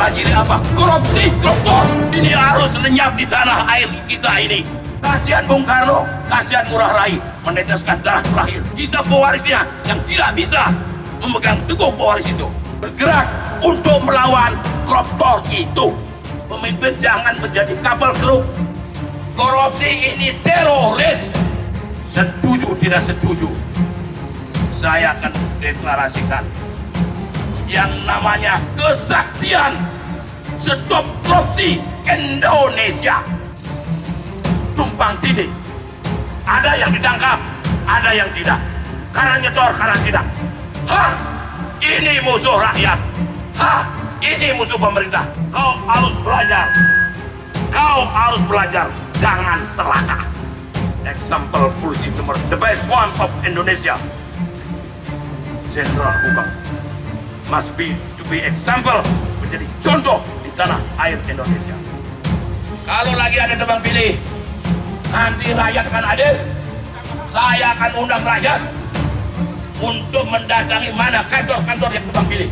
banjiri apa? Korupsi, koruptor. Ini harus lenyap di tanah air kita ini. Kasihan Bung Karno, kasihan Ngurah Rai meneteskan darah terakhir. Kita pewarisnya yang tidak bisa memegang teguh pewaris itu. Bergerak untuk melawan koruptor itu. Pemimpin jangan menjadi kapal keruk. Korupsi ini teroris. Setuju tidak setuju, saya akan deklarasikan yang namanya kesaktian stop korupsi Indonesia. Tumpang tindih. Ada yang ditangkap, ada yang tidak. Karena nyetor, karena tidak. Hah? Ini musuh rakyat. Hah? Ini musuh pemerintah. Kau harus belajar. Kau harus belajar. Jangan serakah. Example polisi nomor the best one of Indonesia. Jenderal Hukum must be to be example, menjadi contoh di tanah air Indonesia. Kalau lagi ada tebang pilih, nanti rakyat akan hadir. Saya akan undang rakyat untuk mendatangi mana kantor-kantor yang tebang pilih.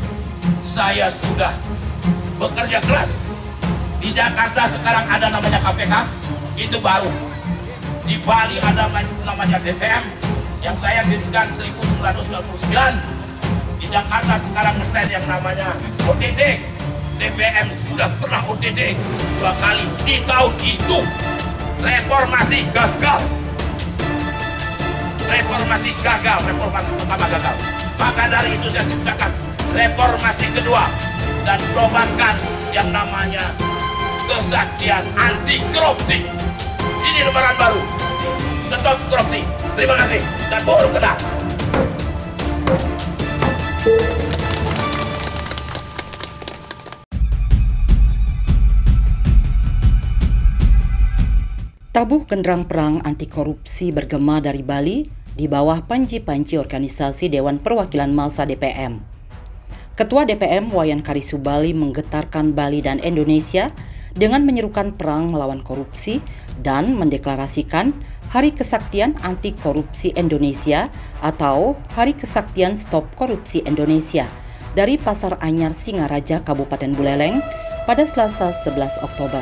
Saya sudah bekerja keras. Di Jakarta sekarang ada namanya KPK, itu baru. Di Bali ada namanya DPM yang saya dirikan 1999. Di Jakarta sekarang stand yang namanya OTT. DPM sudah pernah OTT 2 kali di tahun itu. Reformasi gagal. Reformasi gagal, reformasi pertama gagal. Maka dari itu saya ciptakan reformasi kedua dan probakan yang namanya kesaktian anti korupsi. Ini lembaran baru. Stop korupsi. Terima kasih dan burung kedap. Tabuh genderang perang anti korupsi bergema dari Bali di bawah panji-panji organisasi Dewan Perwakilan Massa DPM. Ketua DPM Wayan Karisubali menggetarkan Bali dan Indonesia dengan menyerukan perang melawan korupsi dan mendeklarasikan Hari Kesaktian Anti Korupsi Indonesia atau Hari Kesaktian Stop Korupsi Indonesia dari Pasar Anyar Singaraja, Kabupaten Buleleng pada Selasa 11 Oktober.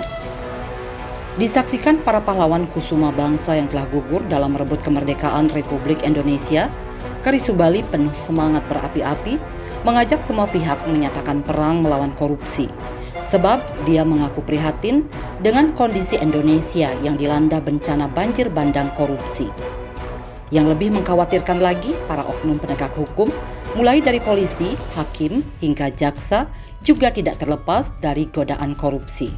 Disaksikan para pahlawan kusuma bangsa yang telah gugur dalam merebut kemerdekaan Republik Indonesia, Karisubali penuh semangat berapi-api mengajak semua pihak menyatakan perang melawan korupsi. Sebab dia mengaku prihatin dengan kondisi Indonesia yang dilanda bencana banjir bandang korupsi. Yang lebih mengkhawatirkan lagi, para oknum penegak hukum, mulai dari polisi, hakim, hingga jaksa, juga tidak terlepas dari godaan korupsi.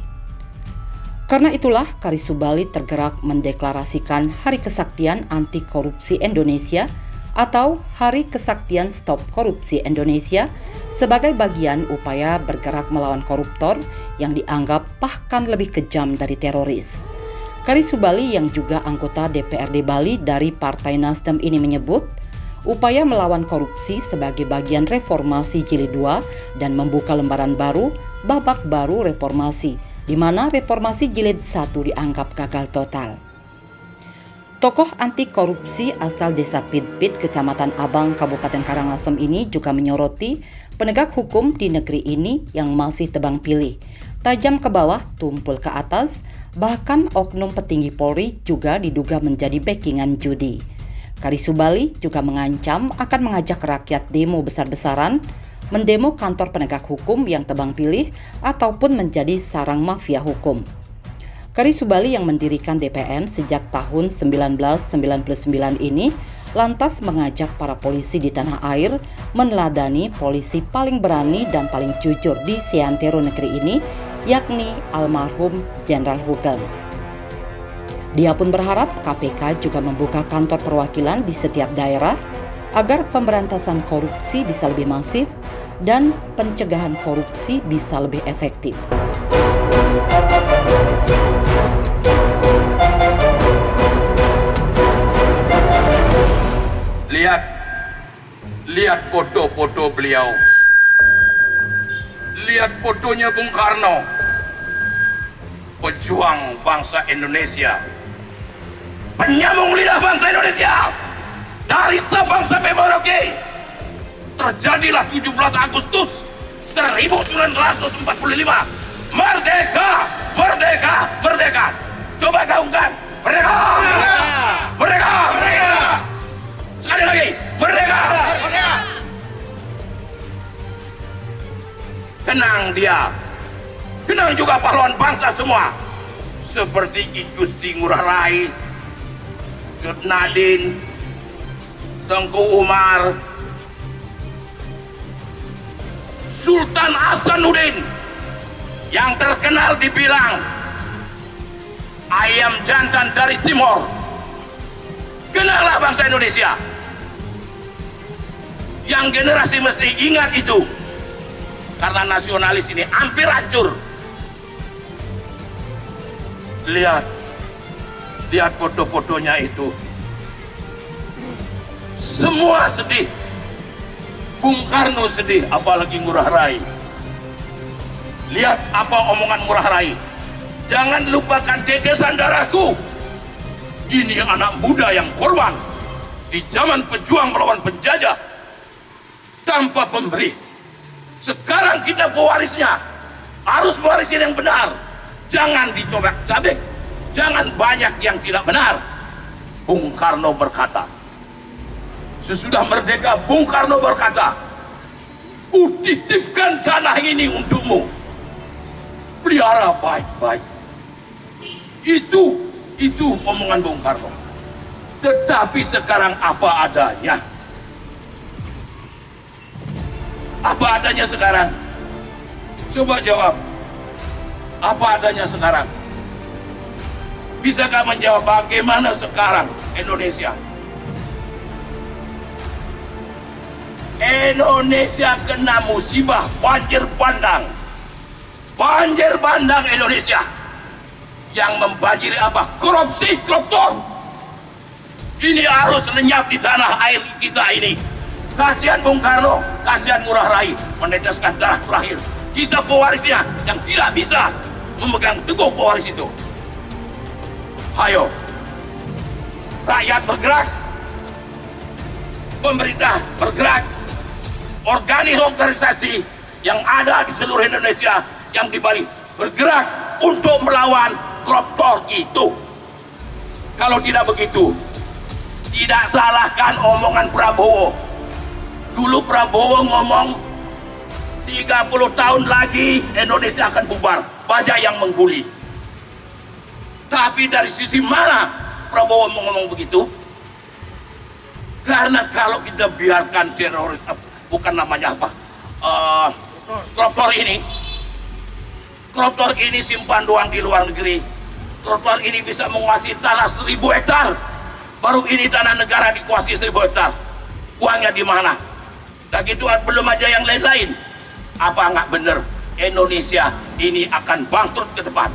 Karena itulah Karisubali tergerak mendeklarasikan Hari Kesaktian Anti Korupsi Indonesia atau Hari Kesaktian Stop Korupsi Indonesia sebagai bagian upaya bergerak melawan koruptor yang dianggap bahkan lebih kejam dari teroris. Karisubali yang juga anggota DPRD Bali dari Partai Nasdem ini menyebut upaya melawan korupsi sebagai bagian reformasi jilid 2 dan membuka lembaran baru, babak baru reformasi, di mana reformasi jilid 1 dianggap gagal total. Tokoh anti korupsi asal Desa Pitpit, Kecamatan Abang, Kabupaten Karangasem ini juga menyoroti penegak hukum di negeri ini yang masih tebang pilih, tajam ke bawah, tumpul ke atas, bahkan oknum petinggi Polri juga diduga menjadi backingan judi. Karisubali juga mengancam akan mengajak rakyat demo besar-besaran, mendemo kantor penegak hukum yang tebang pilih ataupun menjadi sarang mafia hukum. Karisubali yang mendirikan DPM sejak tahun 1999 ini lantas mengajak para polisi di tanah air meneladani polisi paling berani dan paling jujur di seantero negeri ini, yakni almarhum Jenderal Hugen. Dia pun berharap KPK juga membuka kantor perwakilan di setiap daerah agar pemberantasan korupsi bisa lebih masif dan pencegahan korupsi bisa lebih efektif. Lihat foto-foto beliau. Lihat fotonya Bung Karno, pejuang bangsa Indonesia, penyambung lidah bangsa Indonesia dari Sabang sampai Merauke. Terjadilah 17 Agustus 1945. Merdeka, merdeka, merdeka. Coba gaungkan. Merdeka! Merdeka! Merdeka! Sekali lagi, merdeka! Merdeka! Kenang dia. Kenang juga pahlawan bangsa semua. Seperti I Gusti Ngurah Rai, Cut Nadin, Tengku Umar, Sultan Hasanuddin yang terkenal dibilang ayam jantan dari Timor. Kenallah bangsa Indonesia. Yang generasi mesti ingat itu, karena nasionalis ini hampir hancur. Lihat foto-fotonya itu, semua sedih. Bung Karno sedih, apalagi Ngurah Rai. Lihat apa omongan Ngurah Rai. Jangan lupakan tetesan darahku. Ini anak muda yang korban di zaman pejuang melawan penjajah tanpa pemberi. Sekarang kita pewarisnya, harus mewarisin yang benar. Jangan dicobek-cabek, jangan banyak yang tidak benar. Bung Karno berkata, sesudah merdeka Bung Karno berkata, "Kutitipkan tanah ini untukmu, pelihara baik-baik." Itu omongan Bung Karno. Tetapi sekarang apa adanya? Apa adanya sekarang? Coba jawab. Apa adanya sekarang? Bisakah menjawab bagaimana sekarang Indonesia? Indonesia kena musibah banjir bandang. Banjir bandang Indonesia. Yang membanjiri apa? Korupsi, koruptor. Ini harus lenyap di tanah air kita ini. Kasihan Bung Karno, kasihan Ngurah Rai meneteskan darah terakhir. Kita pewarisnya yang tidak bisa memegang teguh pewaris itu. Ayo, rakyat bergerak, pemerintah bergerak, organisasi yang ada di seluruh Indonesia yang di Bali bergerak untuk melawan koruptor itu. Kalau tidak begitu, tidak salahkan omongan Prabowo. Dulu Prabowo ngomong 30 tahun lagi Indonesia akan bubar, banyak yang mengguli. Tapi dari sisi mana Prabowo ngomong begitu? Karena kalau kita biarkan teroris, bukan namanya apa, koruptor ini simpan doang di luar negeri. Koruptor ini bisa menguasai tanah 1000 hektar. Baru ini tanah negara dikuasai 1000 hektar. Uangnya di mana? Dan gitu belum aja yang lain-lain. Apa nggak benar Indonesia ini akan bangkrut ke depan?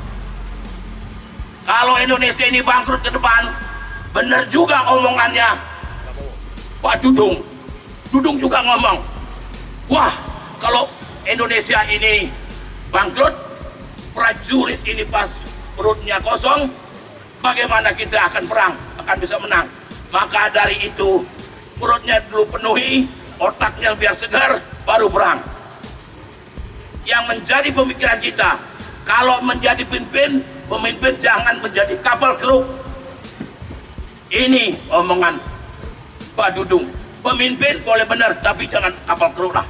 Kalau Indonesia ini bangkrut ke depan, benar juga omongannya Pak Dudung. Dudung juga ngomong, wah kalau Indonesia ini bangkrut, prajurit ini pas perutnya kosong, bagaimana kita akan perang, akan bisa menang? Maka dari itu perutnya dulu penuhi, otaknya biar segar, baru perang. Yang menjadi pemikiran kita, kalau menjadi pemimpin jangan menjadi kapal keruk. Ini omongan Pak Dudung. Pemimpin boleh benar, tapi jangan kapal keruk lah.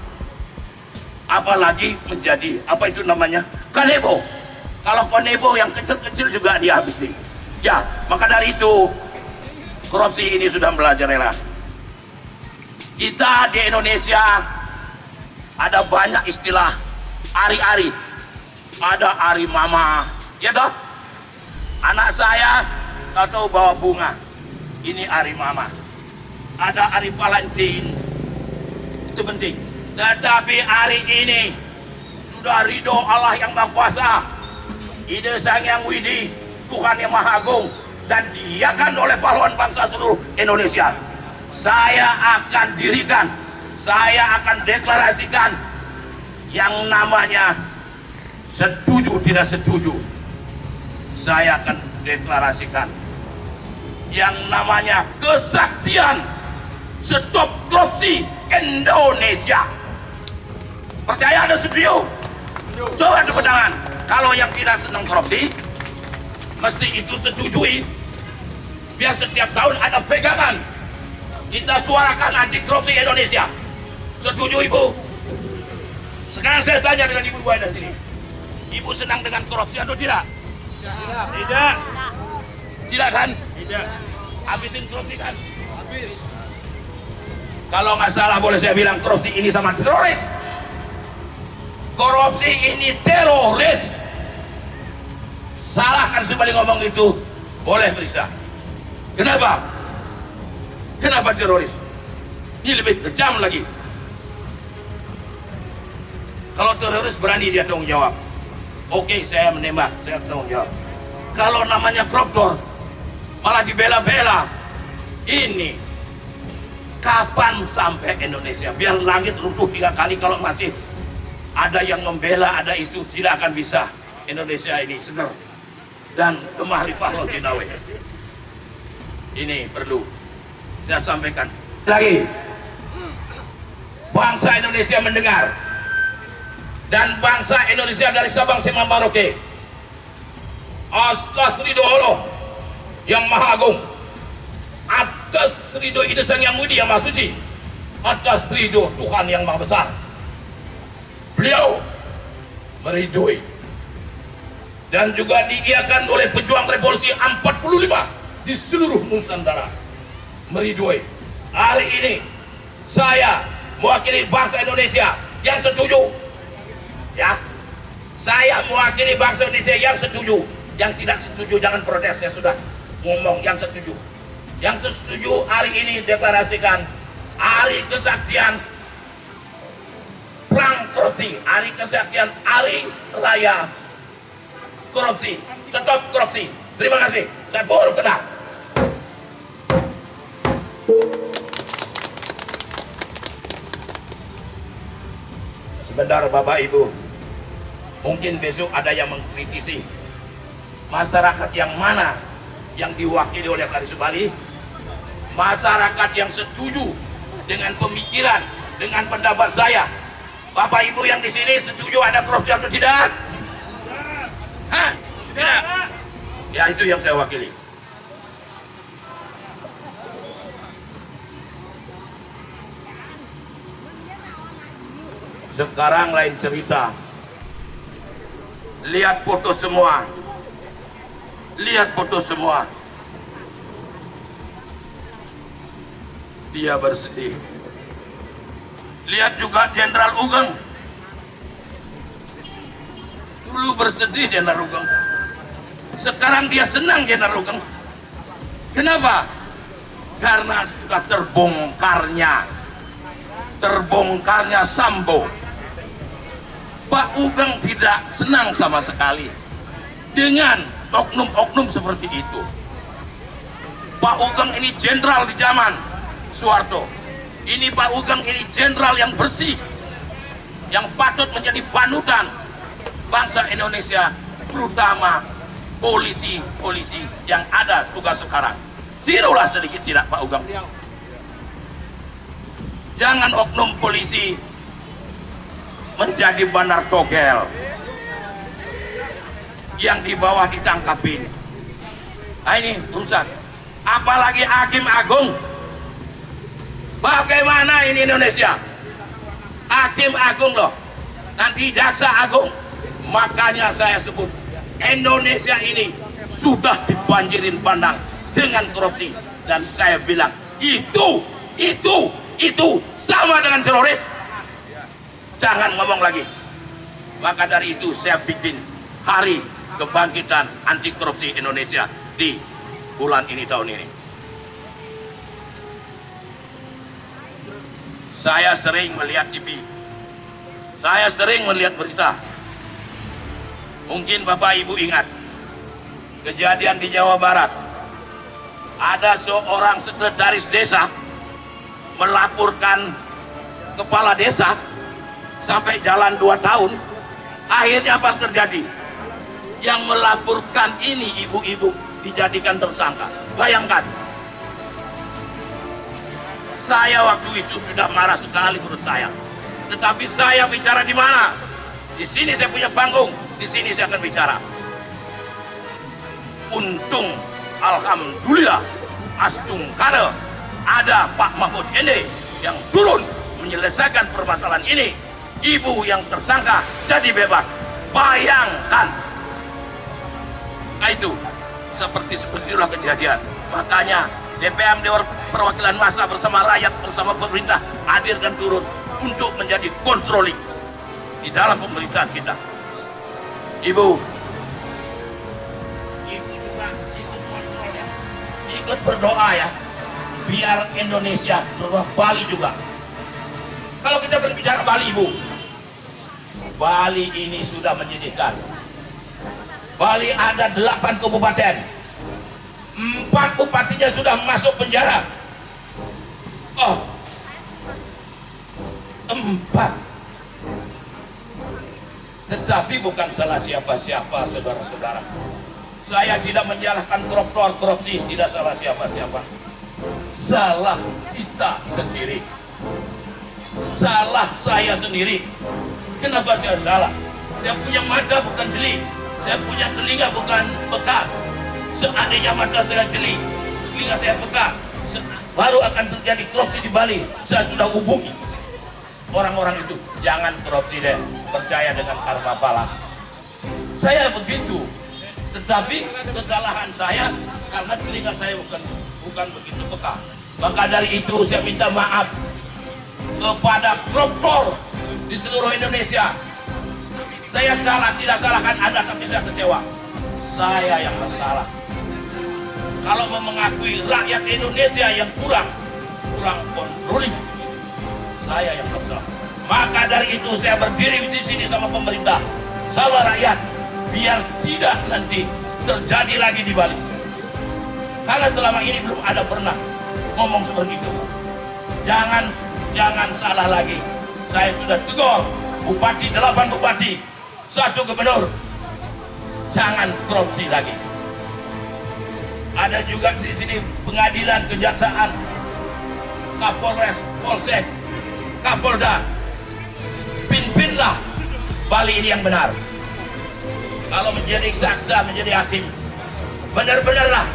Apalagi menjadi, apa itu namanya, kanebo. Kalau kanebo yang kecil-kecil juga dihabisi. Ya, maka dari itu korupsi ini sudah merajalela. Kita di Indonesia ada banyak istilah ari-ari. Ada ari mama, ya toh? Anak saya atau bawa bunga, ini ari mama. Ada hari Valentine, itu penting. Tetapi hari ini sudah ridho Allah yang Maha Kuasa, ide Sang Yang Widi, Tuhan yang Maha Agung, dan diiakan oleh pahlawan bangsa seluruh Indonesia. Saya akan dirikan, saya akan deklarasikan yang namanya setuju tidak setuju. Saya akan deklarasikan yang namanya kesaktian stop korupsi Indonesia. Percaya dan setuju? Coba tepuk tangan. Kalau yang tidak senang korupsi, mesti itu setujui. Biar setiap tahun ada pegangan. Kita suarakan anti korupsi Indonesia. Setuju Ibu? Sekarang saya tanya dengan Ibu ada sini. Ibu senang dengan korupsi atau tidak? Tidak. Tidak kan? Tidak. Habisin korupsi kan? Habis. Kalau nggak salah boleh saya bilang korupsi ini sama teroris. Korupsi ini teroris. Salah kan sebalik ngomong itu, boleh periksa. Kenapa? Kenapa teroris? Ini lebih kejam lagi. Kalau teroris berani dia tanggung jawab. Oke, saya menembak, saya tanggung jawab. Kalau namanya koruptor, malah dibela-bela. Ini kapan sampai Indonesia? Biar langit runtuh 3 kali kalau masih ada yang membela, ada itu, tidak akan bisa. Indonesia ini seger dan gemah limpah laut Jinawe. Ini perlu saya sampaikan lagi. Bangsa Indonesia mendengar, dan bangsa Indonesia dari Sabang sampai Merauke atas ridho Allah yang Maha Agung, atas ridho Ida Sang Yang Widi yang Maha Suci, atas ridho Tuhan yang Maha Besar, beliau meridhoi dan juga diiakan oleh pejuang revolusi 45 di seluruh Nusantara, meridhoi. Hari ini saya mewakili bangsa Indonesia yang setuju, ya. Saya mewakili bangsa Indonesia yang setuju. Yang tidak setuju jangan protes, saya sudah ngomong yang setuju. Yang setuju hari ini deklarasikan hari kesaktian perang korupsi, hari kesaktian, hari raya korupsi, stop korupsi. Terima kasih, saya pukul kena. Sebentar Bapak Ibu, mungkin besok ada yang mengkritisi masyarakat yang mana yang diwakili oleh Kari Subali, masyarakat yang setuju dengan pemikiran, dengan pendapat saya. Bapak Ibu yang di sini setuju ada korupsi atau tidak? Hah? Tidak? Ya, itu yang saya wakili. Sekarang lain cerita. Lihat foto semua. Lihat foto semua. Dia bersedih. Lihat juga Jenderal Ugeng. Dulu bersedih Jenderal Ugeng. Sekarang dia senang Jenderal Ugeng. Kenapa? Karena sudah terbongkarnya Sambo. Pak Ugeng tidak senang sama sekali dengan oknum-oknum seperti itu. Pak Ugeng ini jenderal di zaman Soeharto. Ini Pak Ugeng ini jenderal yang bersih, yang patut menjadi panutan bangsa Indonesia, terutama polisi-polisi yang ada tugas sekarang. Tirulah sedikit tidak Pak Ugeng. Jangan oknum polisi menjadi bandar togel yang di bawah ditangkapin. Nah, ini rusak. Apalagi Hakim Agung. Bagaimana ini Indonesia? Hakim Agung loh, nanti Jaksa Agung. Makanya saya sebut Indonesia ini sudah dibanjirin pandang dengan korupsi. Dan saya bilang itu sama dengan teroris. Jangan ngomong lagi. Maka dari itu saya bikin hari kebangkitan anti korupsi Indonesia di bulan ini, tahun ini. Saya sering melihat TV, saya sering melihat berita. Mungkin Bapak Ibu ingat kejadian di Jawa Barat. Ada seorang sekretaris desa melaporkan kepala desa sampai jalan 2 tahun. Akhirnya apa terjadi? Yang melaporkan ini ibu-ibu dijadikan tersangka. Bayangkan. Saya waktu itu sudah marah sekali menurut saya. Tetapi saya bicara di mana? Di sini saya punya panggung, di sini saya akan bicara. Untung, alhamdulillah, astungkara ada Pak Mahfud MD yang turun menyelesaikan permasalahan ini. Ibu yang tersangka jadi bebas. Bayangkan. Nah itu, seperti itulah kejadian. Makanya DPM Dewan Perwakilan Massa bersama rakyat, bersama pemerintah hadir dan turun untuk menjadi controlling di dalam pemerintahan kita. Ibu juga ikut kontrol ya, ikut berdoa ya, biar Indonesia, terutama Bali juga. Kalau kita berbicara Bali, Ibu, Bali ini sudah menyedihkan. Bali ada 8 kabupaten, 4 bupatinya sudah masuk penjara. Oh, 4. Tetapi bukan salah siapa-siapa, saudara-saudara. Saya tidak menyalahkan koruptor, korupsi, tidak salah siapa-siapa. Salah kita sendiri. Salah saya sendiri. Kenapa saya salah? Saya punya mata bukan jeli. Saya punya telinga bukan peka. Seandainya mata saya jeli, telinga saya peka, baru akan terjadi korupsi di Bali. Saya sudah hubungi orang-orang itu. Jangan korupsi deh, percaya dengan karma pala. Saya begitu. Tetapi kesalahan saya karena telinga saya bukan begitu peka. Maka dari itu saya minta maaf kepada koruptor di seluruh Indonesia. Saya salah, tidak salahkan Anda, tapi saya kecewa. Saya yang bersalah. Kalau mengakui rakyat Indonesia yang kurang controlling, saya yang bersalah. Maka dari itu saya berdiri di sini sama pemerintah, sama rakyat, biar tidak nanti terjadi lagi di Bali. Karena selama ini belum ada pernah ngomong seperti itu. Jangan salah lagi. Saya sudah tegur bupati, 8 bupati, 1 gubernur. Jangan korupsi lagi. Ada juga di sini pengadilan, kejaksaan, Kapolres, Polsek, Kapolda. Pimpinlah Bali ini yang benar. Kalau menjadi jaksa, menjadi hakim, benar-benarlah.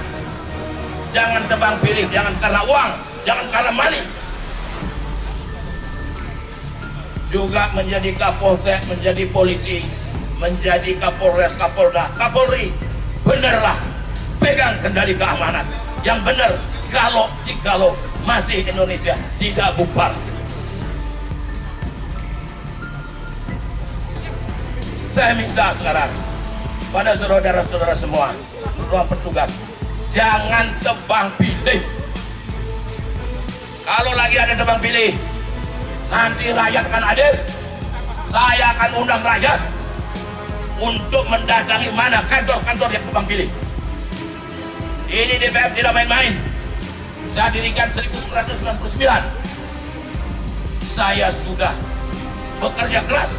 Jangan tebang pilih, jangan karena uang, jangan karena money. Juga menjadi Kapolsek, menjadi polisi, menjadi Kapolres, Kapolda, Kapolri, benarlah, pegang kendali keamanan yang benar. Jikalau masih Indonesia tidak bubar. Saya minta sekarang pada saudara-saudara semua, ruang petugas, jangan tebang pilih. Kalau lagi ada tebang pilih, nanti rakyat akan hadir. Saya akan undang rakyat untuk mendatangi mana kantor-kantor yang tebang pilih. Ini DPM tidak main-main. Saya dirikan 1999. Saya sudah bekerja keras.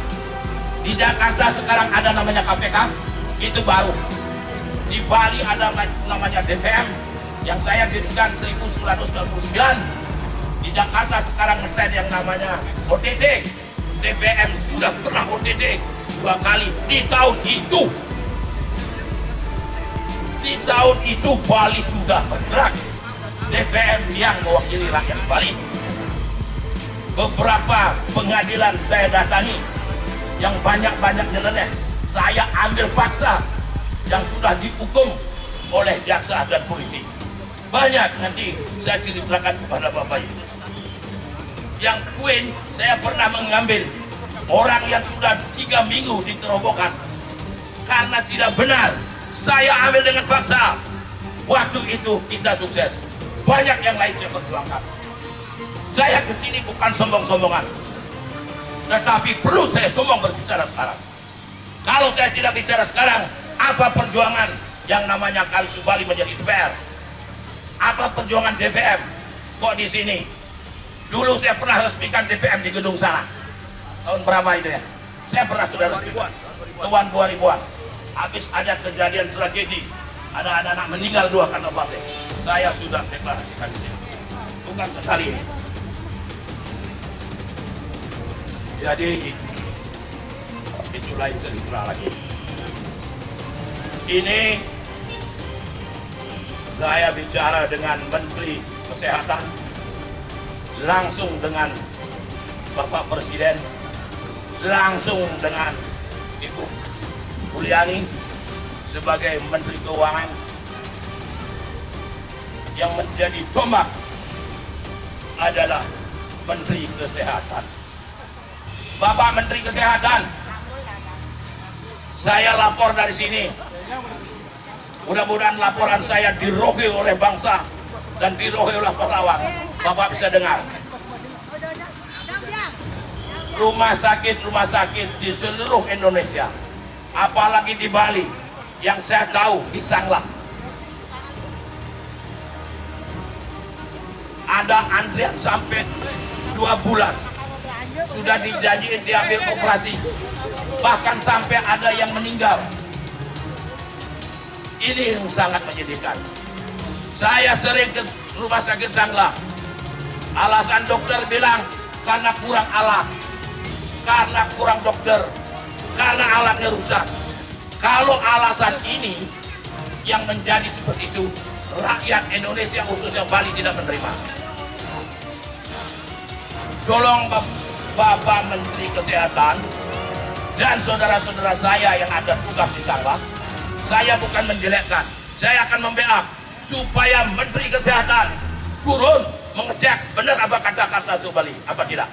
Di Jakarta sekarang ada namanya KPK, itu baru. Di Bali ada namanya DPM yang saya dirikan 1999. Di Jakarta sekarang ngetrend yang namanya OTT. DPM sudah pernah OTT 2 kali di tahun itu. Di tahun itu Bali sudah bergerak. DPM yang mewakili rakyat Bali. Beberapa pengadilan saya datangi yang banyak nyeleneh, saya ambil paksa yang sudah dihukum oleh jaksa dan polisi. Banyak, nanti saya ceritakan kepada Bapak Ibu. Yang Queen, saya pernah mengambil orang yang sudah 3 minggu diterobohkan karena tidak benar. Saya ambil dengan paksa. Waktu itu kita sukses. Banyak yang lain saya perjuangkan. Saya kesini bukan sombong-sombongan, tetapi perlu saya sombong berbicara sekarang. Kalau saya tidak bicara sekarang, apa perjuangan yang namanya Kali Subali menjadi DPR? Apa perjuangan DPM? Kok di sini? Dulu saya pernah resmikan DPM di gedung sana. Tahun berapa itu ya? Saya pernah sudah resmikan. Tahun 2000-an. Habis ada kejadian tragedi. Ada anak-anak meninggal 2 kantor partai. Saya sudah deklarasikan di sini. Bukan sekali ini. Jadi itu lain cerita lagi. Ini saya bicara dengan Menteri Kesehatan, langsung dengan Bapak Presiden, langsung dengan Ibu Mulyani sebagai Menteri Keuangan, yang menjadi tombak adalah Menteri Kesehatan. Bapak Menteri Kesehatan, saya lapor dari sini. Mudah-mudahan laporan saya dirohi oleh bangsa dan dirohi oleh pahlawan. Bapak bisa dengar. Rumah sakit di seluruh Indonesia, apalagi di Bali, yang saya tahu di Sanglah, ada antrian sampai 2 bulan. Sudah dijanjiin diambil operasi, bahkan sampai ada yang meninggal. Ini yang sangat menyedihkan. Saya sering ke rumah sakit Sanglah. Alasan dokter bilang karena kurang alat, karena kurang dokter, karena alatnya rusak. Kalau alasan ini yang menjadi seperti itu, rakyat Indonesia khususnya Bali tidak menerima. Tolong Bapak Menteri Kesehatan dan saudara-saudara saya yang ada tugas di Sanglah, saya bukan menjelekkan, saya akan membackup supaya Menteri Kesehatan turun mengecek benar apa kata-kata Subali, apa tidak.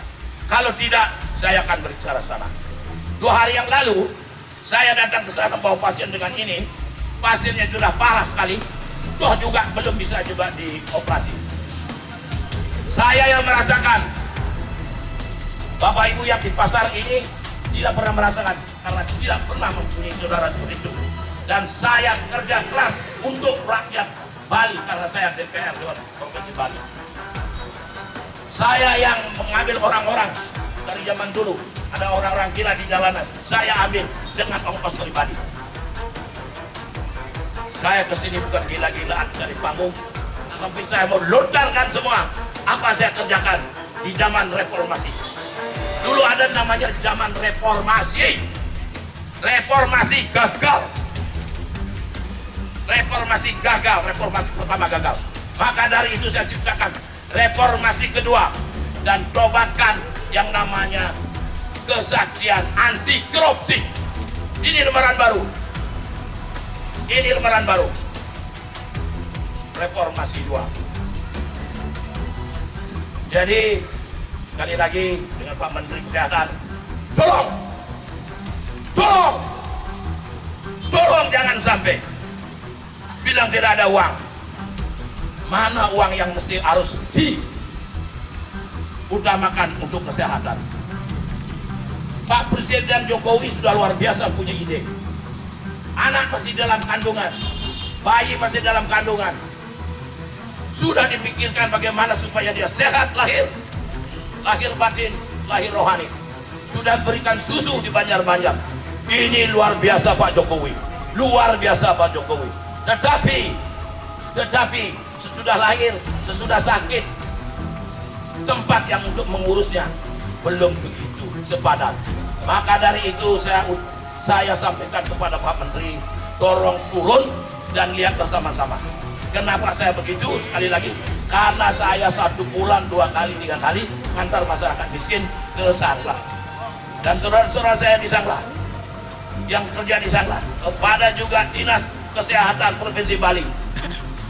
Kalau tidak, saya akan berbicara sana. 2 hari yang lalu, saya datang ke sana bawa pasien dengan ini, pasiennya sudah parah sekali, toh juga belum bisa juga dioperasi. Saya yang merasakan, Bapak Ibu yang di pasar ini tidak pernah merasakan, karena tidak pernah mempunyai saudara seperti itu. Dan saya kerja keras untuk rakyat Bali karena saya DPR Dewan Provinsi Bali. Saya yang mengambil orang-orang dari zaman dulu, ada orang-orang gila di jalanan, saya ambil dengan ongkos pribadi. Saya kesini bukan gila-gilaan dari panggung, tapi saya mau lontarkan semua apa saya kerjakan di zaman reformasi. Dulu ada namanya zaman reformasi. Reformasi gagal. Reformasi gagal, reformasi pertama gagal. Maka dari itu saya ciptakan reformasi kedua dan tobatkan yang namanya kesaktian anti korupsi. Ini lembaran baru. Ini lembaran baru. Reformasi 2. Jadi sekali lagi dengan Pak Menteri Kesehatan, tolong jangan sampai bilang tidak ada uang. Mana uang yang mesti harus diutamakan untuk kesehatan? Pak Presiden Jokowi sudah luar biasa punya ide. Anak masih dalam kandungan, bayi masih dalam kandungan, sudah dipikirkan bagaimana supaya dia sehat lahir batin, lahir rohani. Sudah berikan susu di Banjar-Banjar. Ini luar biasa Pak Jokowi, luar biasa Pak Jokowi. Tetapi sesudah lahir, sesudah sakit, tempat yang untuk mengurusnya belum begitu sepadan. Maka dari itu saya sampaikan kepada Pak Menteri, tolong turun dan lihat bersama-sama. Kenapa saya begitu? Sekali lagi, karena saya 1 bulan, 2 kali, 3 kali antar masyarakat miskin ke Sanglah. Dan saudara-saudara saya di Sanglah, yang kerja di Sanglah, kepada juga Dinas Kesehatan Provinsi Bali.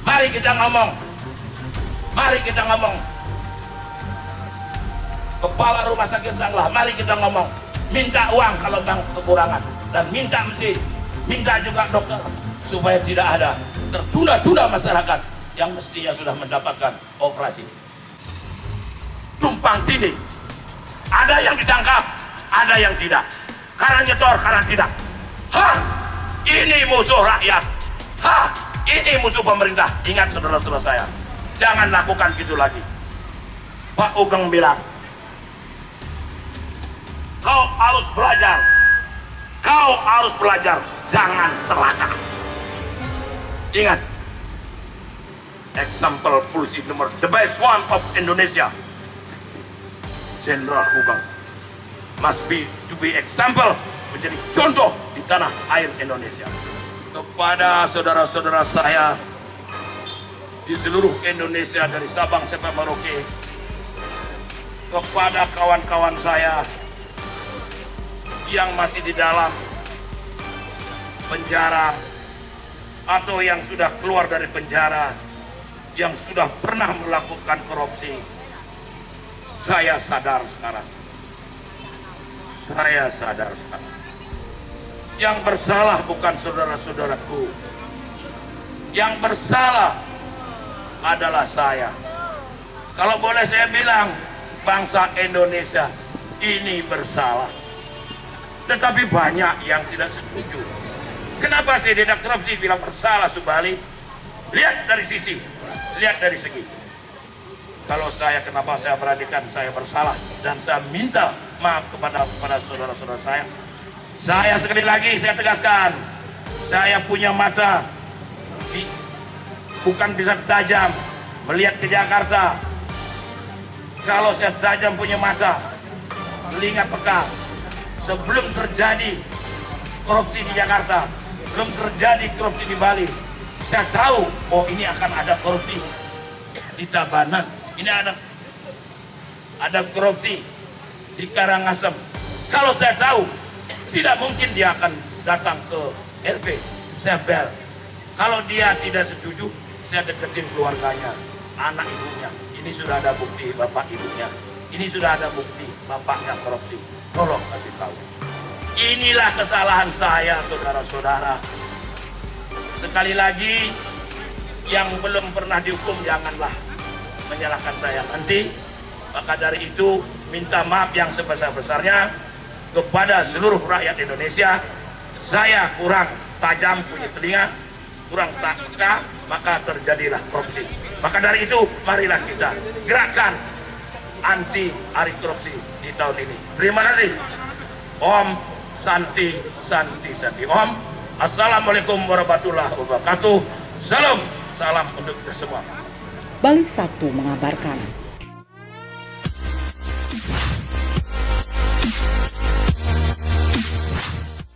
Mari kita ngomong. Kepala Rumah Sakit Sanglah, mari kita ngomong. Minta uang kalau bang kekurangan. Dan minta mesin, minta juga dokter. Supaya tidak ada tertunda-tunda masyarakat yang mestinya sudah mendapatkan operasi. Tumpang tindih. Ada yang ditangkap, ada yang tidak. Karena nyetor, karena tidak. Ini musuh rakyat. Ini musuh pemerintah. Ingat saudara-saudara saya, jangan lakukan gitu lagi. Pak Ugeng bilang, kau harus belajar, jangan serakah. Ingat, example polisi nomor the best one of Indonesia, Jenderal Ugeng. must be to be example, menjadi contoh di tanah air Indonesia. Kepada saudara-saudara saya di seluruh Indonesia dari Sabang sampai Merauke, kepada kawan-kawan saya yang masih di dalam penjara atau yang sudah keluar dari penjara, yang sudah pernah melakukan korupsi, saya sadar sekarang. Saya sadar sekarang. Yang bersalah bukan saudara-saudaraku. Yang bersalah adalah saya. Kalau boleh saya bilang, bangsa Indonesia ini bersalah. Tetapi banyak yang tidak setuju. Kenapa saya tidak korupsi bilang bersalah Subali? Lihat dari segi. Kalau saya, kenapa saya perhatikan saya bersalah dan saya minta maaf kepada saudara-saudara saya. Saya sekali lagi saya tegaskan, saya punya mata, bukan bisa tajam melihat ke Jakarta. Kalau saya tajam punya mata, telinga peka. Sebelum terjadi korupsi di Jakarta, belum terjadi korupsi di Bali, saya tahu, oh ini akan ada korupsi di Tabanan, ini ada korupsi di Karangasem. Kalau saya tahu, tidak mungkin dia akan datang ke LP. Saya bel. Kalau dia tidak setuju, saya deketin keluarganya, anak ibunya. Ini sudah ada bukti bapak ibunya. Ini sudah ada bukti bapaknya korupsi. Tolong kasih tahu. Inilah kesalahan saya, saudara-saudara. Sekali lagi, yang belum pernah dihukum janganlah menyalahkan saya nanti. Maka dari itu, minta maaf yang sebesar-besarnya kepada seluruh rakyat Indonesia. Saya kurang tajam punya telinga, kurang peka, maka terjadilah korupsi. Maka dari itu, marilah kita gerakan anti korupsi di tahun ini. Terima kasih. Om Santi Santi Santi. Om. Assalamualaikum warahmatullahi wabarakatuh. Salam untuk kita semua. Bali 1 mengabarkan